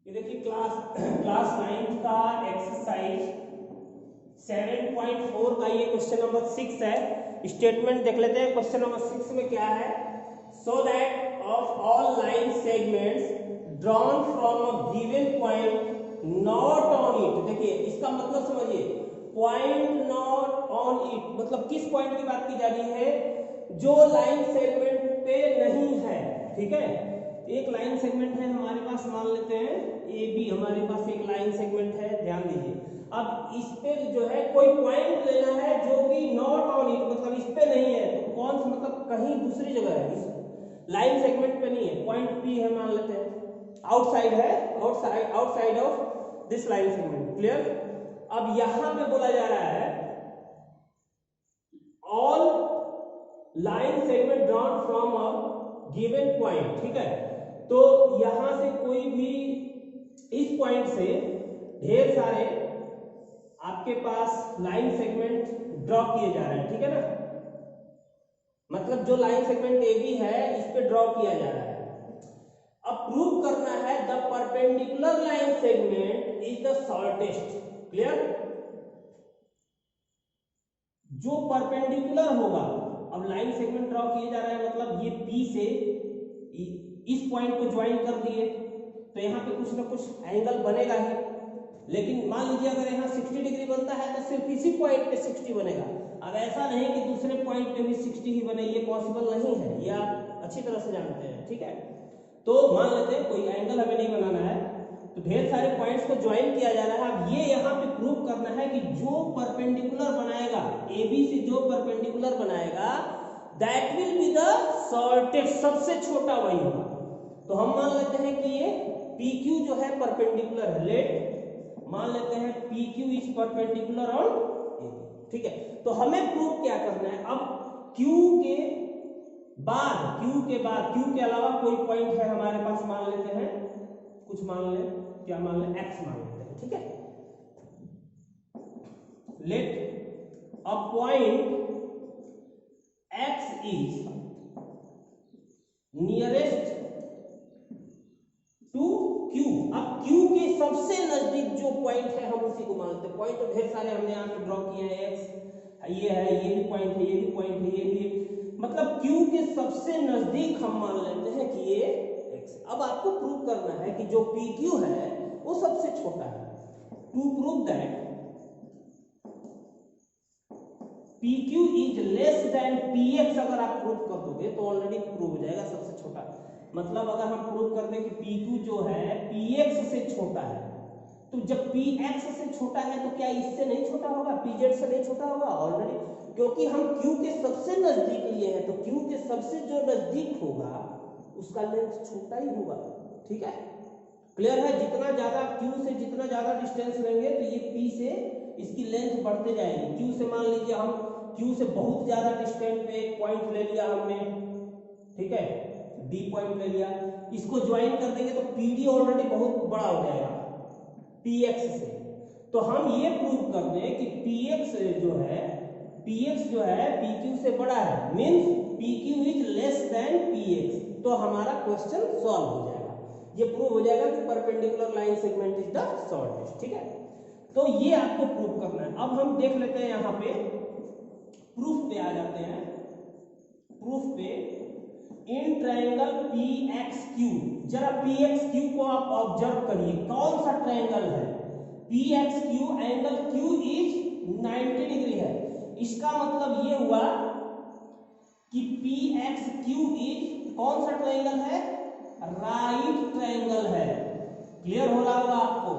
ये देखिए क्लास 9 का एक्सरसाइज 7.4 का ये क्वेश्चन नंबर 6 है। स्टेटमेंट देख लेते हैं। क्वेश्चन नंबर 6 में क्या है? So that of all line segments drawn from a given point not on it. देखिए इसका मतलब समझिए, पॉइंट नॉट ऑन इट मतलब किस पॉइंट की बात की जा रही है? जो लाइन सेगमेंट पे नहीं है। ठीक है, एक लाइन सेगमेंट है हमारे पास, मान लेते हैं ए बी हमारे पास एक लाइन सेगमेंट है। ध्यान दीजिए, अब इस पे जो है कोई पॉइंट लेना है जो कि नॉट ऑन इट मतलब इस पे नहीं है। तो कौन सा मतलब कहीं दूसरी जगह है, इस लाइन सेगमेंट पे नहीं है। पॉइंट पी है मान लेते हैं, आउटसाइड है, outside of this line segment. Clear? अब यहां पे बोला जा रहा है all line segment drawn from a given point. ठीक है, तो यहां से कोई भी इस पॉइंट से ढेर सारे आपके पास लाइन सेगमेंट ड्रॉ किए जा रहे हैं। ठीक है ना, मतलब जो लाइन सेगमेंट ए बी है इस पे ड्रॉ किया जा रहा है। अब प्रूव करना है the perpendicular line segment is the shortest. Clear? जो परपेंडिकुलर होगा, अब लाइन सेगमेंट ड्रॉ किए जा रहा है मतलब ये पी से इस पॉइंट को ज्वाइन कर दिए तो यहाँ पे कुछ ना कुछ एंगल बनेगा ही। लेकिन मान लीजिए अगर यहाँ 60 डिग्री बनता है तो सिर्फ इसी पॉइंट पे 60 बनेगा। अब ऐसा नहीं कि दूसरे पॉइंट पे भी 60 ही बने, ये पॉसिबल नहीं है, ये आप अच्छी तरह से जानते हैं। ठीक है, तो मान लेते हैं कोई एंगल हमें नहीं बनाना है, तो ढेर सारे पॉइंट्स को ज्वाइन किया जा रहा है। अब ये यहाँ पे प्रूव करना है कि जो परपेंडिकुलर बनाएगा, ए बी से जो परपेंडिकुलर बनाएगा that will be the shortest, सबसे छोटा वही होगा। तो हम मान लेते हैं कि ये पी क्यू जो है परपेंडिकुलर है। लेट मान लेते हैं P Q is perpendicular on A B. ठीक है, तो हमें प्रूव क्या करना है? अब क्यू के बाद के अलावा कोई पॉइंट है हमारे पास, मान लेते हैं कुछ, मान ले क्या मान ले, एक्स मान लेते हैं। ठीक है, let a point X is nearest to Q. अब क्यू के सबसे नजदीक जो पॉइंट है हम उसी को मानते हैं। पॉइंट तो ढेर सारे हमने यहाँ पे ड्रॉ किए हैं, एक्स ये है, ये भी पॉइंट है, ये भी पॉइंट है, ये भी, मतलब क्यू के सबसे नजदीक हम मान लेते हैं कि ये एक्स। अब आपको प्रूव करना है कि जो पी क्यू है वो सबसे छोटा है। To prove that P Q is less than P X, अगर आप प्रूव कर दोगे तो ऑलरेडी प्रूव हो जाएगा सबसे छोटा। मतलब अगर हम प्रूव कर दें कि पी क्यू जो है पी एक्स से छोटा है, तो जब पी एक्स से छोटा है तो क्या इससे नहीं छोटा होगा, पी जेड से नहीं छोटा होगा ऑलरेडी, क्योंकि हम क्यू के सबसे नजदीक लिए हैं। तो क्यू के सबसे जो नजदीक होगा उसका लेंथ छोटा ही होगा। ठीक है, क्लियर है? जितना ज्यादा क्यू से जितना ज्यादा डिस्टेंस लेंगे तो ये पी से इसकी लेंथ बढ़ते जाएगी। क्यू से मान लीजिए हम क्यू से बहुत ज्यादा डिस्टेंस पे एक पॉइंट ले लिया हमने, ठीक है, डी पॉइंट ले लिया, इसको ज्वाइन कर देंगे तो पीडी ऑलरेडी बहुत बड़ा हो जाएगा पीएक्स से। तो हम ये प्रूव कर दें कि पीएक्स जो है पीक्यू से बड़ा है, means PQ is less then px, तो हमारा क्वेश्चन सॉल्व हो जाएगा। ये प्रूव हो जाएगा कि perpendicular line segment is the shortest. ठीक है, तो ये आपको प्रूव करना है। अब हम देख लेते हैं, यहाँ पे प्रूफ पे आ जाते हैं। प्रूफ पे in triangle P x Q, जरा पी एक्स क्यू को आप ऑब्जर्व करिए, कौन सा ट्रायंगल है? P x Q, angle Q is 90 degree है। इसका मतलब ये हुआ कि पी एक्स क्यू इज कौन सा ट्रायंगल है? राइट ट्रायंगल है। क्लियर हो रहा होगा आपको?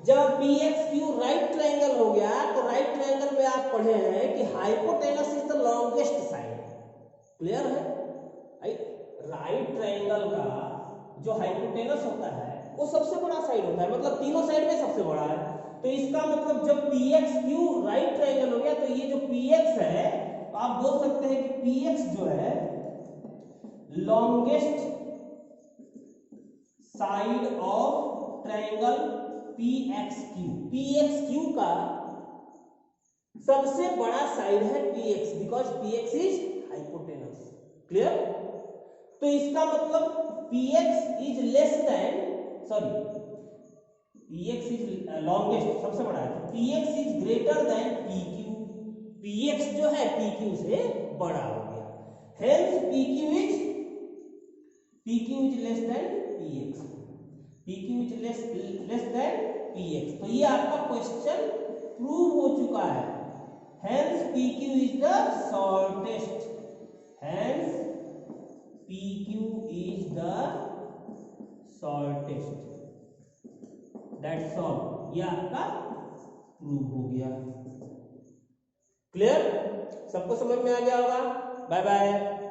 जब P x Q right triangle हो गया तो राइट ट्रायंगल में आप पढ़े हैं कि hypotenuse is the longest side. Clear है? राइट ट्रायंगल का जो हाइपोटेनस होता है वो सबसे बड़ा साइड होता है, मतलब तीनों साइड में सबसे बड़ा है। तो इसका मतलब जब P x Q right triangle हो गया तो ये जो पी एक्स है, तो आप बोल सकते हैं कि पी एक्स जो है longest side of triangle P x Q. P x Q का सबसे बड़ा साइड है P x, because P x is hypotenuse. Clear? तो इसका मतलब px is less then px is longest, सबसे बड़ा है, तो px is greater than pq, px जो है pq से बड़ा हो गया, hence pq is less then px, pq is less then px। तो ये आपका क्वेश्चन प्रूव हो चुका है, hence pq is the shortest, hence pq is the shortest, that's all, ये आपका प्रूव हो गया। क्लियर, सबको समझ में आ गया होगा। Bye bye.